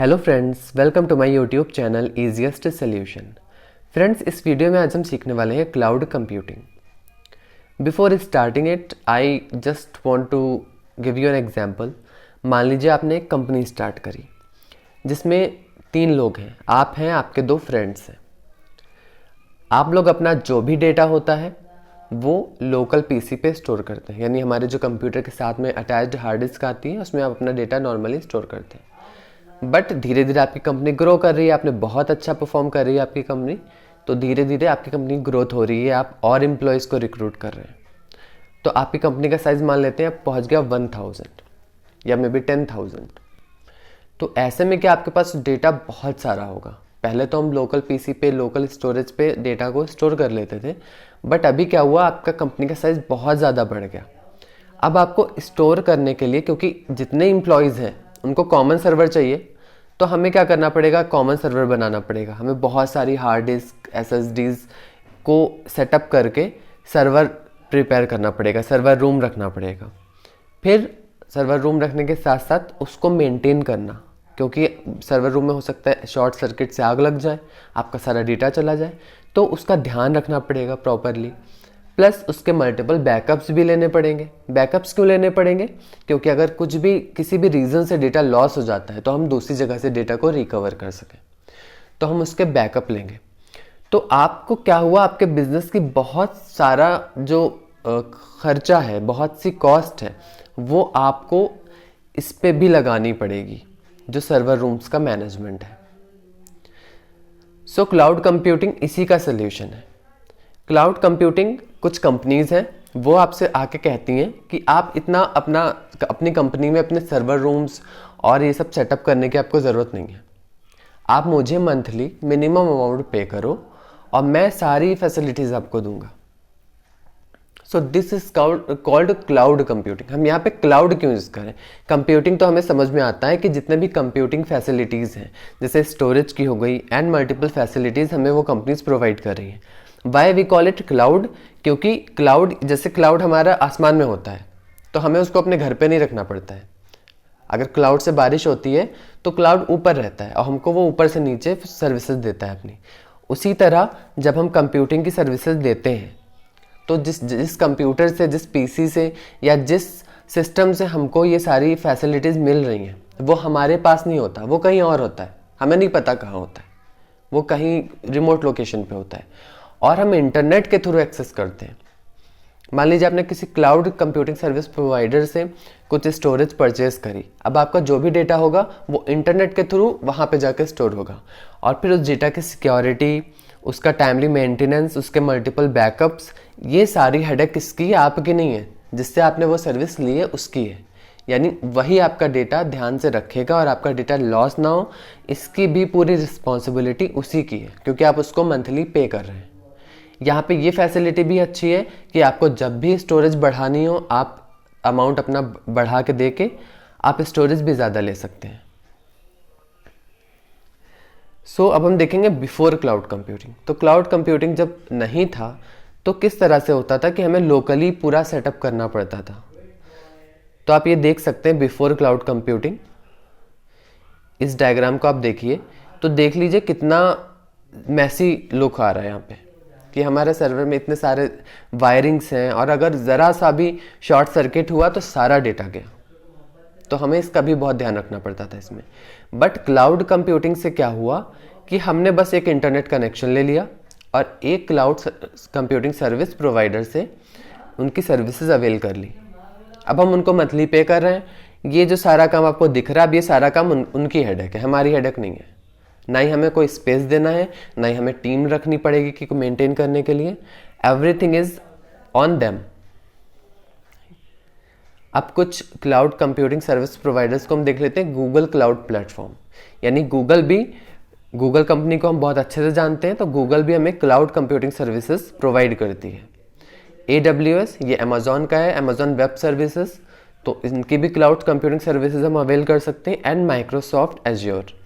Hello friends, welcome to my YouTube channel easiest solution. Friends, इस video में आज हम सीखने वाले हैं cloud computing. Before starting it I just want to give you an example. मान लीजिए आपने एक कंपनी स्टार्ट करी जिसमें 3 लोग हैं, आप हैं, आपके 2 फ्रेंड्स हैं। आप लोग अपना जो भी डेटा होता है वो लोकल पीसी पे स्टोर करते हैं, यानी हमारे जो कंप्यूटर के साथ में अटैच्ड हार्ड डिस्क आती है उसमें आप अपना डेटा नॉर्मली स्टोर करते हैं। बट धीरे धीरे आपकी कंपनी ग्रो कर रही है, आपने बहुत अच्छा परफॉर्म कर रही है आपकी कंपनी, तो धीरे धीरे आपकी कंपनी ग्रोथ हो रही है, आप और एम्प्लॉयज़ को रिक्रूट कर रहे हैं। तो आपकी कंपनी का साइज़ मान लेते हैं आप पहुंच गया 1000 या मे बी 10,000। तो ऐसे में क्या आपके पास डेटा बहुत सारा होगा। पहले तो हम लोकल पीसी पे, लोकल स्टोरेज पे डेटा को स्टोर कर लेते थे, बट अभी क्या हुआ, आपका कंपनी का साइज़ बहुत ज़्यादा बढ़ गया। अब आपको स्टोर करने के लिए, क्योंकि जितने एम्प्लॉयज़ हैं उनको कॉमन सर्वर चाहिए, तो हमें क्या करना पड़ेगा, कॉमन सर्वर बनाना पड़ेगा। हमें बहुत सारी हार्ड डिस्क, एसएसडीज को सेटअप करके सर्वर प्रिपेयर करना पड़ेगा, सर्वर रूम रखना पड़ेगा। फिर सर्वर रूम रखने के साथ साथ उसको मेंटेन करना, क्योंकि सर्वर रूम में हो सकता है शॉर्ट सर्किट से आग लग जाए, आपका सारा डेटा चला जाए, तो उसका ध्यान रखना पड़ेगा प्रॉपरली। प्लस उसके मल्टीपल बैकअप्स भी लेने पड़ेंगे। बैकअप्स क्यों लेने पड़ेंगे? क्योंकि अगर कुछ भी किसी भी रीज़न से डेटा लॉस हो जाता है तो हम दूसरी जगह से डेटा को रिकवर कर सकें, तो हम उसके बैकअप लेंगे। तो आपको क्या हुआ, आपके बिजनेस की बहुत सारा जो खर्चा है, बहुत सी कॉस्ट है, वो आपको इस पे भी लगानी पड़ेगी, जो सर्वर रूम्स का मैनेजमेंट है। सो क्लाउड कंप्यूटिंग इसी का सल्यूशन है। क्लाउड कंप्यूटिंग, कुछ कंपनीज हैं वो आपसे आके कहती हैं कि आप इतना अपनी कंपनी में अपने सर्वर रूम्स और ये सब सेटअप करने की आपको ज़रूरत नहीं है। आप मुझे मंथली मिनिमम अमाउंट पे करो और मैं सारी फैसिलिटीज़ आपको दूंगा। So this is called cloud computing. हम यहाँ पे क्लाउड क्यों यूज़ करें? कंप्यूटिंग तो हमें समझ में आता है कि जितने भी कंप्यूटिंग फैसिलिटीज़ हैं, जैसे स्टोरेज की हो गई एंड मल्टीपल फैसिलिटीज़, हमें वो कंपनीज प्रोवाइड कर रही हैं। Why we call it cloud? क्योंकि क्लाउड, जैसे क्लाउड हमारा आसमान में होता है तो हमें उसको अपने घर पे नहीं रखना पड़ता है। अगर क्लाउड से बारिश होती है तो क्लाउड ऊपर रहता है और हमको वो ऊपर से नीचे सर्विसेज देता है अपनी। उसी तरह जब हम कंप्यूटिंग की सर्विसेज देते हैं तो जिस कंप्यूटर से, जिस पीसी से या जिस सिस्टम से हमको ये सारी फैसिलिटीज़ मिल रही हैं, वो हमारे पास नहीं होता, वो कहीं और होता है, हमें नहीं पता कहाँ होता है, वो कहीं रिमोट लोकेशन पे होता है और हम इंटरनेट के थ्रू एक्सेस करते हैं। मान लीजिए आपने किसी क्लाउड कंप्यूटिंग सर्विस प्रोवाइडर से कुछ स्टोरेज परचेज करी, अब आपका जो भी डेटा होगा वो इंटरनेट के थ्रू वहाँ पे जाकर स्टोर होगा और फिर उस डेटा की सिक्योरिटी, उसका टाइमली मेंटेनेंस, उसके मल्टीपल बैकअप्स, ये सारी हेडेक किसकी है? आपकी नहीं है। जिससे आपने वो सर्विस ली है उसकी है, यानी वही आपका डेटा ध्यान से रखेगा और आपका डेटा लॉस ना हो, इसकी भी पूरी रिस्पॉन्सिबिलिटी उसी की है, क्योंकि आप उसको मंथली पे कर रहे हैं। यहाँ पे ये फैसिलिटी भी अच्छी है कि आपको जब भी स्टोरेज बढ़ानी हो, आप अमाउंट अपना बढ़ा के दे के आप स्टोरेज भी ज़्यादा ले सकते हैं। सो अब हम देखेंगे बिफोर क्लाउड कंप्यूटिंग। तो क्लाउड कंप्यूटिंग जब नहीं था तो किस तरह से होता था कि हमें लोकली पूरा सेटअप करना पड़ता था। तो आप ये देख सकते हैं बिफोर क्लाउड कंप्यूटिंग। इस डायग्राम को आप देखिए तो देख लीजिए कितना मैसी लुक आ रहा है यहाँ पे, कि हमारे सर्वर में इतने सारे वायरिंग्स हैं और अगर ज़रा सा भी शॉर्ट सर्किट हुआ तो सारा डेटा गया। तो हमें इसका भी बहुत ध्यान रखना पड़ता था इसमें। बट क्लाउड कंप्यूटिंग से क्या हुआ कि हमने बस एक इंटरनेट कनेक्शन ले लिया और एक क्लाउड कंप्यूटिंग सर्विस प्रोवाइडर से उनकी सर्विसेज अवेल कर ली। अब हम उनको मंथली पे कर रहे हैं। ये जो सारा काम आपको दिख रहा है, अब ये सारा काम उनकी हेडेक है, हमारी हेडेक नहीं है। ना ही हमें कोई स्पेस देना है, ना ही हमें टीम रखनी पड़ेगी कि मेंटेन करने के लिए। Everything is on them. अब कुछ क्लाउड कंप्यूटिंग सर्विस प्रोवाइडर्स को हम देख लेते हैं। गूगल क्लाउड प्लेटफॉर्म, यानी गूगल कंपनी को हम बहुत अच्छे से जानते हैं, तो गूगल भी हमें क्लाउड कंप्यूटिंग सर्विसेज प्रोवाइड करती है। AWS, ये अमेजोन का है, अमेजोन वेब सर्विसेज, तो इनकी भी क्लाउड कंप्यूटिंग सर्विसेज हम अवेल कर सकते हैं। And Microsoft azure.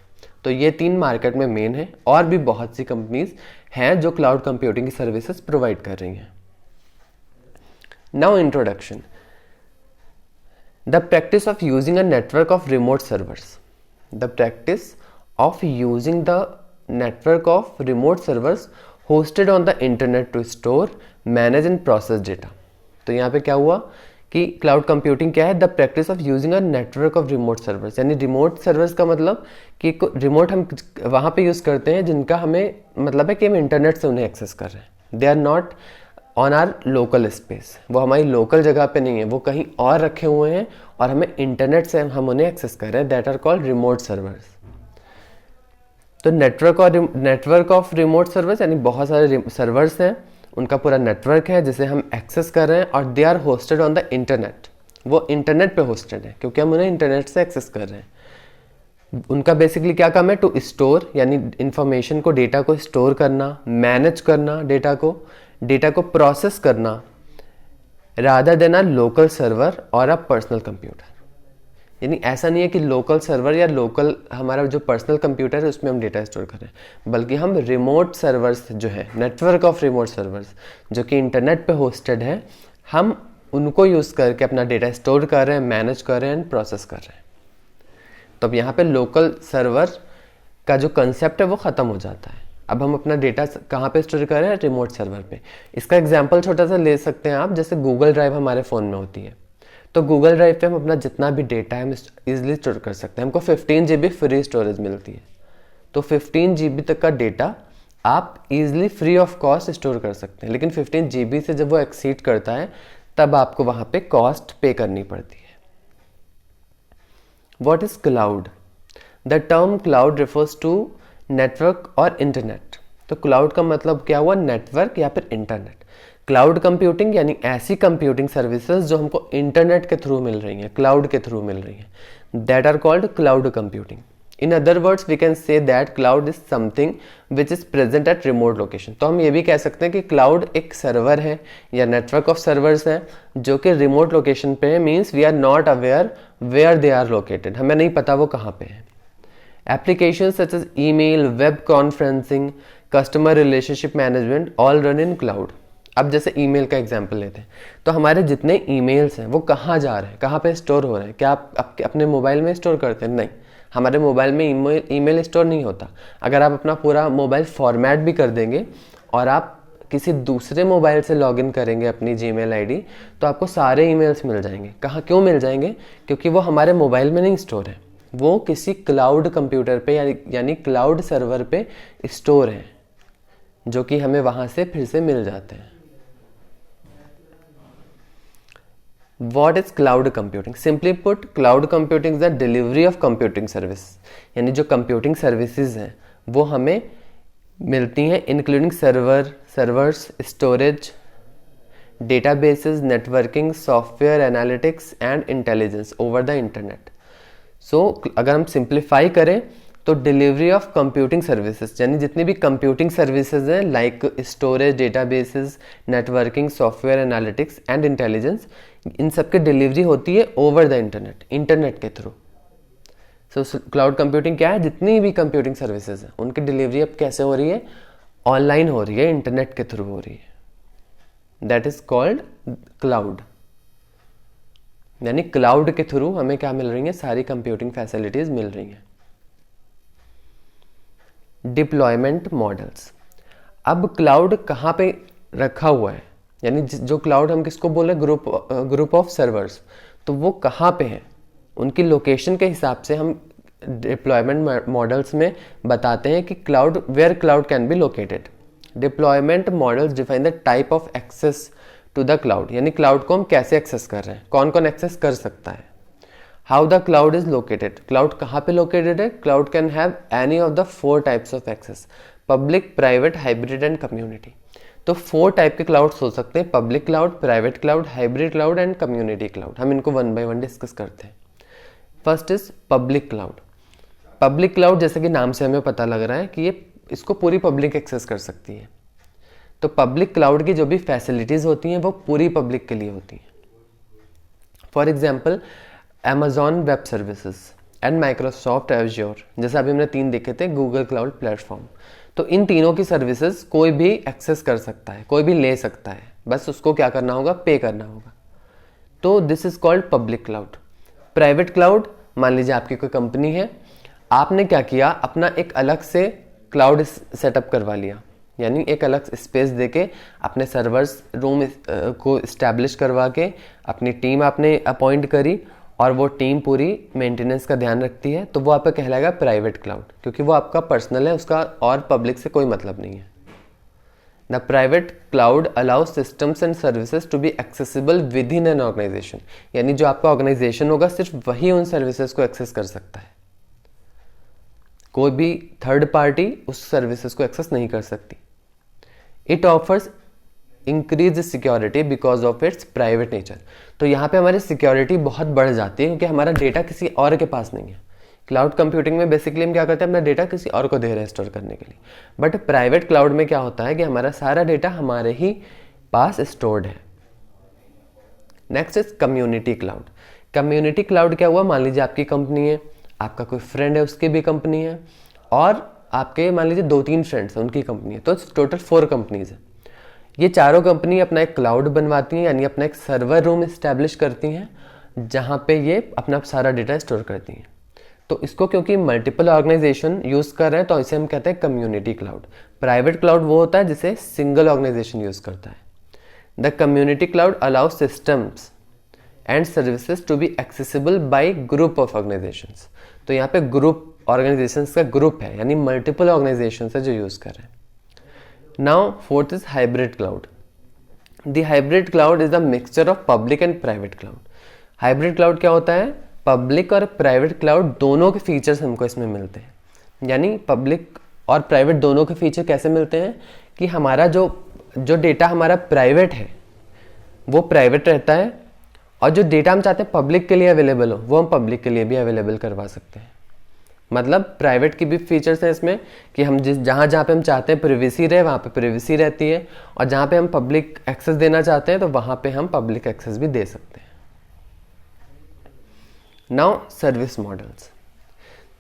तो ये 3 मार्केट में मेन है, और भी बहुत सी कंपनीज हैं जो क्लाउड कंप्यूटिंग की सर्विसेज प्रोवाइड कर रही हैं। Now introduction. The practice of using a network of remote servers. The practice of using the network of remote servers hosted on the internet to store, manage and process data. तो यहाँ पे क्या हुआ कि cloud computing क्या है? The practice of using a network of remote servers, यानी remote servers का मतलब कि रिमोट हम वहाँ पे यूज़ करते हैं जिनका हमें मतलब है कि हम इंटरनेट से उन्हें एक्सेस कर रहे हैं. They are not on our local space, वो हमारी लोकल जगह पे नहीं है, वो कहीं और रखे हुए हैं और हमें इंटरनेट से हम उन्हें एक्सेस कर रहे हैं. That are called remote servers. तो नेटवर्क ऑफ रिमोट सर्वर्स यानी बहुत सारे सर्वर्स हैं, उनका पूरा नेटवर्क है जिसे हम एक्सेस कर रहे हैं और they are hosted on the internet. वो इंटरनेट पे होस्टेड है क्योंकि हम उन्हें इंटरनेट से एक्सेस कर रहे हैं. उनका बेसिकली क्या काम है? टू स्टोर, यानी इंफॉर्मेशन को, डेटा को स्टोर करना, मैनेज करना डेटा को प्रोसेस करना, rather than a local server और अ पर्सनल कंप्यूटर. यानी ऐसा नहीं है कि लोकल सर्वर या लोकल हमारा जो पर्सनल कंप्यूटर है उसमें हम डेटा स्टोर करें, बल्कि हम रिमोट सर्वर्स जो है, नेटवर्क ऑफ रिमोट सर्वर्स जो कि इंटरनेट पे होस्टेड है, हम उनको यूज़ करके अपना डेटा स्टोर कर रहे हैं, मैनेज कर रहे हैं एंड प्रोसेस कर रहे हैं. तो अब यहाँ पे लोकल सर्वर का जो कंसेप्ट है वो ख़त्म हो जाता है. अब हम अपना डेटा कहाँ पे स्टोर कर रहे हैं? रिमोट सर्वर पे. इसका एग्जांपल छोटा सा ले सकते हैं आप, जैसे गूगल ड्राइव हमारे फ़ोन में होती है. तो गूगल ड्राइव पे हम अपना जितना भी डेटा है हम इजीली स्टोर कर सकते हैं. हमको 15 GB फ्री स्टोरेज मिलती है. तो 15 GB तक का डेटा आप easily free of cost store कर सकते हैं. लेकिन 15 GB से जब वो एक्सीड करता है तब आपको वहाँ पे कॉस्ट पे करनी पड़ती है. What is cloud? The term cloud refers to network और इंटरनेट. तो क्लाउड का मतलब क्या हुआ? नेटवर्क या फिर इंटरनेट. क्लाउड कंप्यूटिंग यानी ऐसी कंप्यूटिंग सर्विसेज जो हमको इंटरनेट के थ्रू मिल रही हैं, क्लाउड के थ्रू मिल रही हैं. That are called cloud computing. In other words we can say that cloud is something which is present at remote location. तो हम ये भी कह सकते हैं कि क्लाउड एक सर्वर है या नेटवर्क ऑफ सर्वर्स हैं जो कि रिमोट लोकेशन पे है. Means we are not aware where they are located, हमें नहीं पता वो कहाँ पे है. Application such as email, web conferencing, customer relationship management all run in cloud. अब जैसे ईमेल का एग्जांपल लेते हैं, तो हमारे जितने ईमेल्स हैं वो कहाँ जा रहे हैं, कहाँ पे स्टोर हो रहे हैं? क्या आप अपने मोबाइल में स्टोर करते हैं? नहीं, हमारे मोबाइल में ईमेल स्टोर नहीं होता. अगर आप अपना पूरा मोबाइल फॉर्मेट भी कर देंगे और आप किसी दूसरे मोबाइल से लॉगिन करेंगे अपनी जीमेल आईडी, तो आपको सारे ईमेल्स मिल जाएंगे. कहाँ, क्यों मिल जाएंगे? क्योंकि वो हमारे मोबाइल में नहीं स्टोर है, वो किसी क्लाउड कंप्यूटर पे यानी क्लाउड सर्वर पे स्टोर है, जो कि हमें वहाँ से फिर से मिल जाते हैं. What is cloud computing? Simply put, cloud computing is the delivery of computing service. यानी जो computing services हैं वो हमें मिलती हैं including servers, storage, databases, networking, software, analytics and intelligence over the internet. So अगर हम simplify करें तो डिलीवरी ऑफ कंप्यूटिंग सर्विसेज, यानी जितनी भी कंप्यूटिंग सर्विसेज हैं like storage, databases, networking, software analytics and intelligence, इन सब की डिलीवरी होती है ओवर द इंटरनेट, इंटरनेट के थ्रू. सो क्लाउड कंप्यूटिंग क्या है? जितनी भी कंप्यूटिंग सर्विसेज हैं उनकी डिलीवरी अब कैसे हो रही है? ऑनलाइन हो रही है, इंटरनेट के थ्रू हो रही है. That is called cloud. यानी क्लाउड के थ्रू हमें क्या मिल रही है? सारी कंप्यूटिंग फैसिलिटीज मिल रही हैं. Deployment models. अब क्लाउड कहाँ पे रखा हुआ है, यानी जो क्लाउड हम किसको बोले? Group of servers. तो वो कहाँ पे है, उनकी लोकेशन के हिसाब से हम डिप्लॉयमेंट मॉडल्स में बताते हैं कि cloud, where cloud can be located. Deployment models define the type of access to the cloud, यानी क्लाउड को हम कैसे एक्सेस कर रहे हैं, कौन कौन एक्सेस कर सकता है. How the cloud is located. Cloud कहाँ पे लोकेटेड है? Cloud can have any of the 4 types of access: public, private, hybrid and community. तो 4 टाइप के क्लाउड्स हो सकते हैं: public cloud, private cloud, hybrid cloud and community cloud. हम इनको 1 by 1 डिस्कस करते हैं. First is public cloud. Public cloud जैसे कि नाम से हमें पता लग रहा है कि ये इसको पूरी पब्लिक एक्सेस कर सकती है. तो पब्लिक क्लाउड की जो भी फैसिलिटीज़ होती हैं वो पूरी पब्लिक के लिए होती हैं. For example Amazon web services and Microsoft azure, जैसे अभी हमने 3 देखे थे, गूगल क्लाउड प्लेटफॉर्म. तो इन तीनों की सर्विसेज कोई भी एक्सेस कर सकता है, कोई भी ले सकता है, बस उसको क्या करना होगा? पे करना होगा. तो this is called public cloud. Private cloud, मान लीजिए आपकी कोई कंपनी है, आपने क्या किया, अपना एक अलग से क्लाउड सेटअप करवा लिया, यानी एक अलग स्पेस देके अपने सर्वर्स रूम को इस्टेब्लिश करवा के अपनी टीम आपने अपॉइंट करी और वो टीम पूरी मेंटेनेंस का ध्यान रखती है, तो वो आपका कहलाएगा प्राइवेट क्लाउड, क्योंकि वो आपका पर्सनल है, उसका और पब्लिक से कोई मतलब नहीं है। The private cloud allows systems and services to be accessible within an organization, यानी जो आपका ऑर्गेनाइजेशन होगा सिर्फ वही उन सर्विसेज को एक्सेस कर सकता है, कोई भी थर्ड पार्टी उस सर्विसेज को एक्सेस नहीं कर सकती। It offers increase security because of its private nature, तो यहाँ पे हमारी सिक्योरिटी बहुत बढ़ जाती है क्योंकि हमारा डेटा किसी और के पास नहीं है। क्लाउड कंप्यूटिंग में बेसिकली हम क्या करते हैं, अपना डेटा किसी और को दे रहे हैं स्टोर करने के लिए, बट प्राइवेट क्लाउड में क्या होता है कि हमारा सारा डेटा हमारे ही पास स्टोर्ड है। Next is community cloud. Community cloud क्या हुआ, मान लीजिए आपकी कंपनी है, आपका कोई फ्रेंड है उसकी भी कंपनी है, और आपके मान लीजिए 2-3 फ्रेंड्स हैं उनकी कंपनी है, तो टोटल 4 कंपनीज है। ये चारों कंपनी अपना एक क्लाउड बनवाती हैं, यानी अपना एक सर्वर रूम इस्टेब्लिश करती हैं जहाँ पे ये अपना सारा डेटा स्टोर करती हैं। तो इसको क्योंकि मल्टीपल ऑर्गेनाइजेशन यूज़ कर रहे हैं तो इसे हम कहते हैं कम्युनिटी क्लाउड। प्राइवेट क्लाउड वो होता है जिसे सिंगल ऑर्गेनाइजेशन यूज़ करता है। The community cloud allow systems and services to be accessible by group of organizations, तो यहाँ पे ग्रुप ऑर्गेनाइजेशंस का ग्रुप है, यानी मल्टीपल ऑर्गेनाइजेशन है जो यूज़ कर रहे हैं। Now fourth is hybrid cloud. The hybrid cloud is the mixture of public and private cloud. Hybrid cloud क्या होता है, पब्लिक और प्राइवेट क्लाउड दोनों के फीचर्स हमको इसमें मिलते हैं। यानी पब्लिक और प्राइवेट दोनों के फीचर कैसे मिलते हैं कि हमारा जो डेटा हमारा प्राइवेट है वो प्राइवेट रहता है, और जो डेटा हम चाहते हैं पब्लिक के लिए अवेलेबल हो वो हम पब्लिक के लिए भी अवेलेबल करवा सकते हैं। मतलब प्राइवेट की भी फीचर्स हैं इसमें कि हम जहाँ पे हम चाहते हैं प्रिवेसी रहे वहाँ पे प्रिवेसी रहती है, और जहाँ पे हम पब्लिक एक्सेस देना चाहते हैं तो वहाँ पे हम पब्लिक एक्सेस भी दे सकते हैं। Now service models.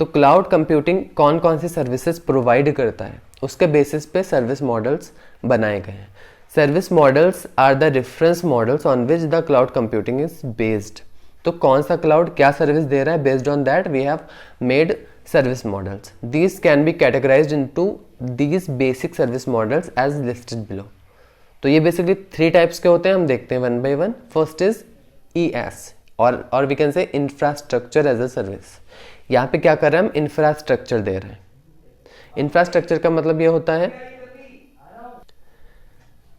तो क्लाउड कंप्यूटिंग कौन कौन सी सर्विसेज प्रोवाइड करता है उसके बेसिस पे सर्विस मॉडल्स बनाए गए हैं। Service models are the reference models on which the cloud computing is based. तो कौन सा क्लाउड क्या सर्विस दे रहा है, based on that we have made service models. These can be categorized into these basic service models as listed below. तो ये basically 3 types के होते हैं, हम देखते हैं one by one. First is ES or we can say infrastructure as a service. यहाँ पे क्या कर रहे हैं हम, infrastructure दे रहे हैं। Infrastructure का मतलब ये होता है,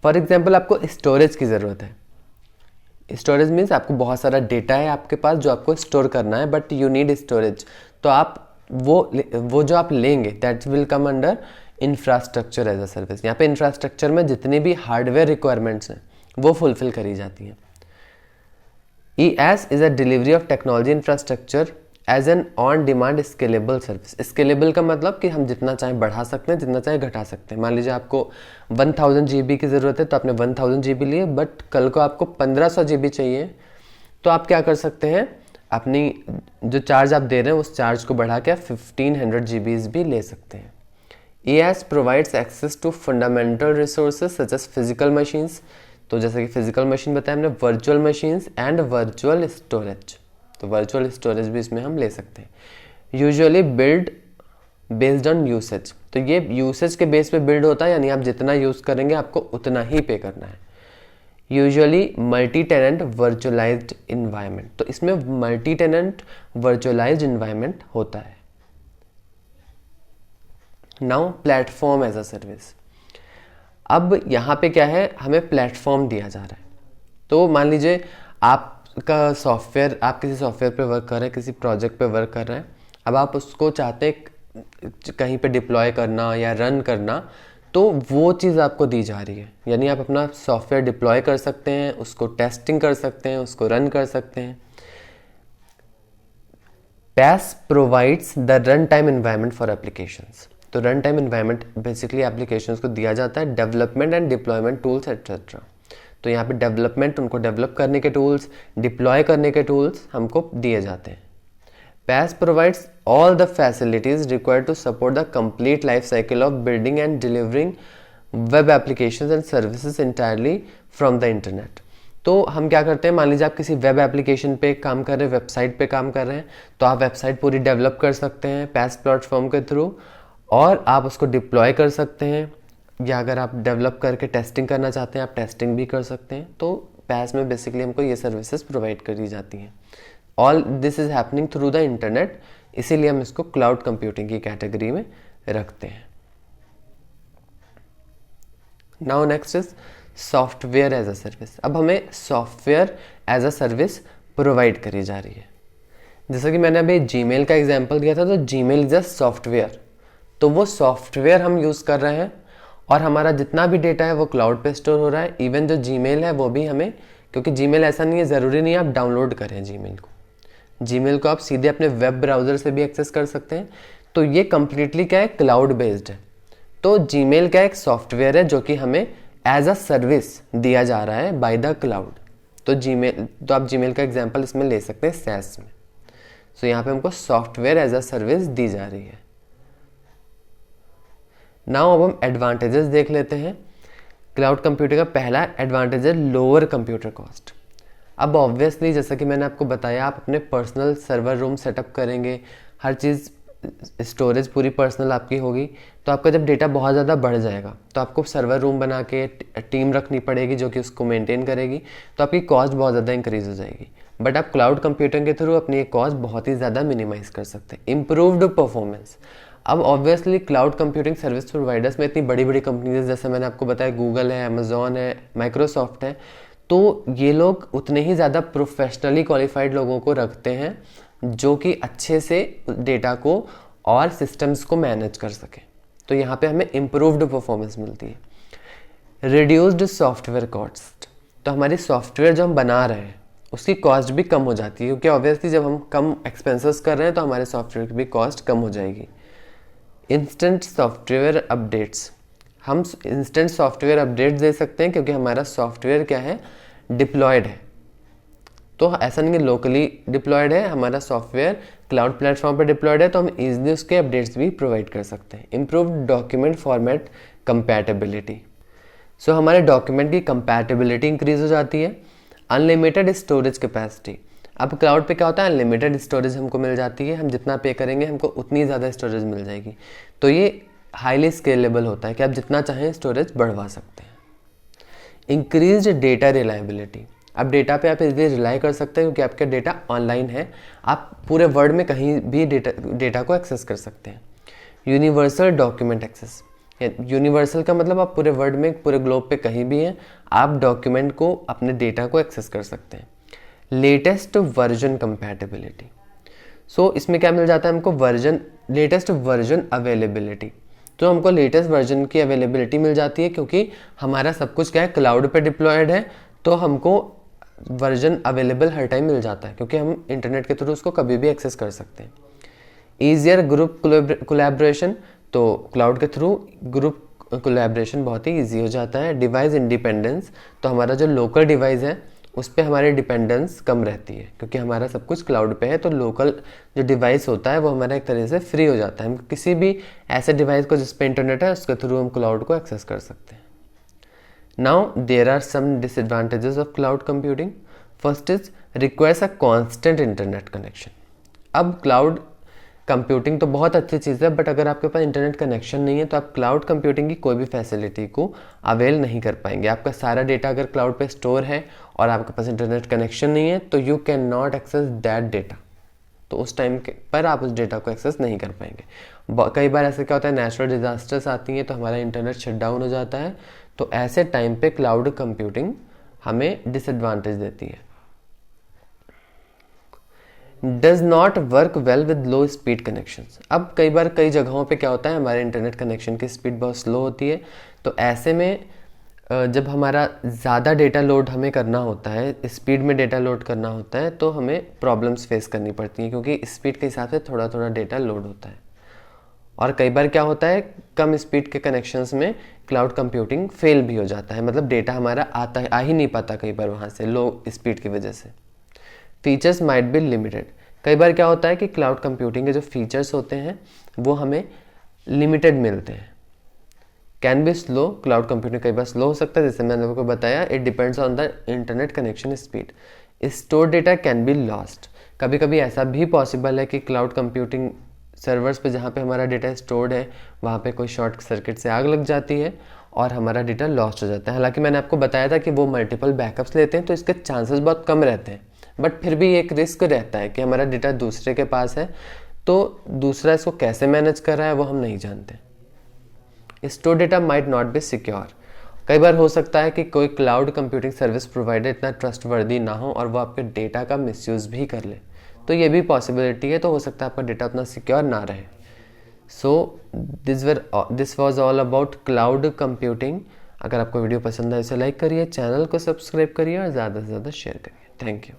for example आपको storage की ज़रूरत है। Storage means आपको बहुत सारा डेटा है आपके पास जो आपको स्टोर करना है, बट यू नीड स्टोरेज, तो आप वो जो आप लेंगे that will come under infrastructure as a service. यहाँ पे इंफ्रास्ट्रक्चर में जितनी भी हार्डवेयर रिक्वायरमेंट्स हैं वो फुलफिल करी जाती हैं। ES is a delivery of technology infrastructure as an on demand scalable service. Scalable का मतलब कि हम जितना चाहें बढ़ा सकते हैं, जितना चाहें घटा सकते हैं। मान लीजिए आपको 1000 GB की ज़रूरत है तो आपने 1000 GB लिए, बट कल को आपको 1500 GB चाहिए, तो आप क्या कर सकते हैं, अपनी जो चार्ज आप दे रहे हैं उस चार्ज को बढ़ा के 1500 GB भी ले सकते हैं। ES provides access to fundamental resources such as physical machines, तो जैसे कि फिजिकल मशीन बताया हमने, virtual machines and virtual storage, तो वर्चुअल स्टोरेज भी इसमें हम ले सकते हैं। Usually billed based on usage, तो ये यूसेज के बेस पे बिल्ड होता है, यानी आप जितना यूज़ करेंगे आपको उतना ही पे करना है। Usually multi tenant virtualized environment, तो इसमें मल्टी टेनेंट वर्चुअलाइज्ड इन्वायरमेंट होता है। Now platform as a service. अब यहाँ पे क्या है, हमें प्लेटफॉर्म दिया जा रहा है। तो मान लीजिए आपका सॉफ्टवेयर, आप किसी सॉफ्टवेयर पे वर्क कर रहे हैं, किसी प्रोजेक्ट पे वर्क कर रहे हैं, अब आप उसको चाहते हैं कहीं पे डिप्लॉय करना या रन करना, तो वो चीज़ आपको दी जा रही है। यानी आप अपना सॉफ्टवेयर डिप्लॉय कर सकते हैं, उसको टेस्टिंग कर सकते हैं, उसको रन कर सकते हैं। PaaS provides the run time environment for applications, तो run time environment basically applications को दिया जाता है, development and deployment tools etcetera. तो यहाँ पे डेवलपमेंट, उनको डेवलप करने के टूल्स, डिप्लॉय करने के टूल्स हमको दिए जाते हैं। PaaS provides all the facilities required to support the complete life cycle of building and delivering web applications and services entirely from the internet. तो हम क्या करते हैं, मान लीजिए आप किसी वेब एप्लीकेशन पे काम कर रहे हैं, वेबसाइट पे काम कर रहे हैं, तो आप वेबसाइट पूरी डेवलप कर सकते हैं पैस प्लेटफॉर्म के थ्रू, और आप उसको डिप्लॉय कर सकते हैं, या अगर आप डेवलप करके टेस्टिंग करना चाहते हैं आप टेस्टिंग भी कर सकते हैं। तो पैस में बेसिकली हमको ये सर्विसेज प्रोवाइड करी जाती हैं। All this is happening through the internet, इसीलिए हम इसको क्लाउड कंप्यूटिंग की कैटेगरी में रखते हैं। Now next is software as a service. अब हमें software as a service provide करी जा रही है। जैसा कि मैंने अभी जीमेल का एग्जांपल दिया था, तो जीमेल इज अ सॉफ्टवेयर, तो वो सॉफ्टवेयर हम यूज़ कर रहे हैं और हमारा जितना भी डेटा है वो क्लाउड पे स्टोर हो रहा है। इवन जो जीमेल है वो भी हमें, क्योंकि जीमेल ऐसा नहीं है, ज़रूरी नहीं है आप डाउनलोड करें जीमेल को आप सीधे अपने वेब ब्राउज़र से भी एक्सेस कर सकते हैं। तो ये कम्प्लीटली क्या है, क्लाउड बेस्ड है। तो जीमेल का एक सॉफ्टवेयर है जो कि हमें एज अ सर्विस दिया जा रहा है बाय द क्लाउड। तो आप जीमेल का एग्जांपल इसमें ले सकते हैं सैस में। सो यहाँ पे हमको सॉफ्टवेयर एज अ सर्विस दी जा रही है। नाउ अब हम एडवांटेजेस देख लेते हैं। क्लाउड कंप्यूटिंग का पहला एडवांटेज है लोअर कंप्यूटर कॉस्ट। अब ऑब्वियसली जैसा कि मैंने आपको बताया, आप अपने पर्सनल सर्वर रूम सेटअप करेंगे, हर चीज़ स्टोरेज पूरी पर्सनल आपकी होगी, तो आपका जब डेटा बहुत ज़्यादा बढ़ जाएगा तो आपको सर्वर रूम बना के टीम रखनी पड़ेगी जो कि उसको मेंटेन करेगी, तो आपकी कॉस्ट बहुत ज़्यादा इंक्रीज हो जाएगी। बट आप क्लाउड कंप्यूटिंग के थ्रू अपनी ये कॉस्ट बहुत ही ज़्यादा मिनिमाइज कर सकते हैं। Improved performance. अब obviously cloud computing service providers में इतनी बड़ी बड़ी कंपनीज, जैसे मैंने आपको बताया गूगल है, अमेजोन है, माइक्रोसॉफ्ट है, तो ये लोग उतने ही ज़्यादा प्रोफेशनली क्वालिफाइड लोगों को रखते हैं जो कि अच्छे से डेटा को और सिस्टम्स को मैनेज कर सके। तो यहाँ पे हमें इम्प्रूव्ड परफॉर्मेंस मिलती है। Reduced software cost. तो हमारी सॉफ्टवेयर जो हम बना रहे हैं उसकी कॉस्ट भी कम हो जाती है, क्योंकि ऑब्वियसली जब हम कम एक्सपेंसेस कर रहे हैं तो हमारे सॉफ्टवेयर की भी कॉस्ट कम हो जाएगी। Instant software updates. हम इंस्टेंट सॉफ्टवेयर अपडेट्स दे सकते हैं क्योंकि हमारा सॉफ्टवेयर क्या है, डिप्लॉयड है। तो ऐसा नहीं है लोकली डिप्लॉयड है, हमारा सॉफ्टवेयर क्लाउड प्लेटफॉर्म पर डिप्लॉयड है, तो हम इजीली उसके अपडेट्स भी प्रोवाइड कर सकते हैं। Improved document format compatibility. So हमारे डॉक्यूमेंट की कंपैटिबिलिटी इंक्रीज हो जाती है। Unlimited storage capacity. अब क्लाउड पे क्या होता है, अनलिमिटेड स्टोरेज हमको मिल जाती है, हम जितना पे करेंगे हमको उतनी ज़्यादा स्टोरेज मिल जाएगी। तो ये हाईली स्केलेबल होता है कि आप जितना चाहें स्टोरेज बढ़वा सकते हैं। Increased data reliability. अब डेटा पे आप इसलिए रिलाई कर सकते हैं क्योंकि आपका डेटा ऑनलाइन है, आप पूरे वर्ल्ड में कहीं भी डेटा को एक्सेस कर सकते हैं। Universal document access. यूनिवर्सल का मतलब आप पूरे वर्ल्ड में, पूरे ग्लोब पे कहीं भी हैं, आप डॉक्यूमेंट को, अपने डेटा को एक्सेस कर सकते हैं। Latest version compatibility. सो इसमें क्या मिल जाता है हमको, लेटेस्ट वर्जन अवेलेबिलिटी। तो हमको लेटेस्ट वर्जन की अवेलेबिलिटी मिल जाती है क्योंकि हमारा सब कुछ क्या है, क्लाउड पे डिप्लॉयड है, तो हमको वर्जन अवेलेबल हर टाइम मिल जाता है क्योंकि हम इंटरनेट के थ्रू उसको कभी भी एक्सेस कर सकते हैं। Easier group collaboration. तो क्लाउड के थ्रू ग्रुप कोलैबोरेशन बहुत ही ईजी हो जाता है। Device independence. तो हमारा जो लोकल डिवाइस है उस पर हमारी डिपेंडेंस कम रहती है क्योंकि हमारा सब कुछ क्लाउड पे है, तो लोकल जो डिवाइस होता है वो हमारा एक तरह से फ्री हो जाता है। हम किसी भी ऐसे डिवाइस को जिस पे इंटरनेट है उसके थ्रू हम क्लाउड को एक्सेस कर सकते हैं। Now there are some disadvantages of cloud computing. First is requires a constant internet connection. अब क्लाउड कंप्यूटिंग तो बहुत अच्छी चीज़ है, बट अगर आपके पास इंटरनेट कनेक्शन नहीं है तो आप क्लाउड कंप्यूटिंग की कोई भी फैसिलिटी को अवेल नहीं कर पाएंगे। आपका सारा डेटा अगर क्लाउड पे स्टोर है और आपके पास इंटरनेट कनेक्शन नहीं है तो you can not access that data. तो उस टाइम पर आप उस डेटा को एक्सेस नहीं कर पाएंगे। कई बार ऐसा क्या होता है, नेचुरल डिजास्टर्स आती हैं तो हमारा इंटरनेट शटडाउन हो जाता है, तो ऐसे टाइम पे क्लाउड कंप्यूटिंग हमें डिसएडवांटेज देती है। Does not work well with low speed connections. अब कई बार कई जगहों पे क्या होता है, हमारे इंटरनेट कनेक्शन की स्पीड बहुत स्लो होती है, तो ऐसे में जब हमारा ज़्यादा डेटा लोड हमें करना होता है, स्पीड में डेटा लोड करना होता है, तो हमें प्रॉब्लम्स फेस करनी पड़ती हैं क्योंकि स्पीड के हिसाब से थोड़ा थोड़ा डेटा लोड होता है। और कई बार क्या होता है, कम स्पीड के कनेक्शंस में क्लाउड कंप्यूटिंग फेल भी हो जाता है, मतलब डेटा हमारा आ ही नहीं पाता कई बार वहाँ से लो स्पीड की वजह से। Features might be limited. कई बार क्या होता है कि क्लाउड कंप्यूटिंग के जो फीचर्स होते हैं वो हमें लिमिटेड मिलते हैं। Can be slow, cloud computing कई बार स्लो हो सकता है, जैसे मैंने आपको बताया, it depends on the internet connection speed. Store data can be lost, कभी कभी ऐसा भी पॉसिबल है कि क्लाउड कंप्यूटिंग सर्वर्स पे जहाँ पे हमारा डेटा स्टोर्ड है वहाँ पे कोई शॉर्ट सर्किट से आग लग जाती है और हमारा डेटा लॉस्ट हो जाता है। हालांकि मैंने आपको बताया था कि वो मल्टीपल बैकअप्स लेते हैं तो इसके चांसेस बहुत कम रहते हैं, बट फिर भी एक रिस्क रहता है कि हमारा डेटा दूसरे के पास है, तो दूसरा इसको कैसे मैनेज कर रहा है वो हम नहीं जानते। Store data might not be secure, कई बार हो सकता है कि कोई क्लाउड कंप्यूटिंग सर्विस प्रोवाइडर इतना ट्रस्टवर्दी ना हो और वो आपके डेटा का मिसयूज़ भी कर ले, तो ये भी पॉसिबिलिटी है, तो हो सकता है आपका डेटा उतना सिक्योर ना रहे। So this was all about cloud computing. अगर आपको वीडियो पसंद है इसे लाइक करिए, चैनल को सब्सक्राइब करिए और ज़्यादा से ज़्यादा शेयर करिए। Thank you.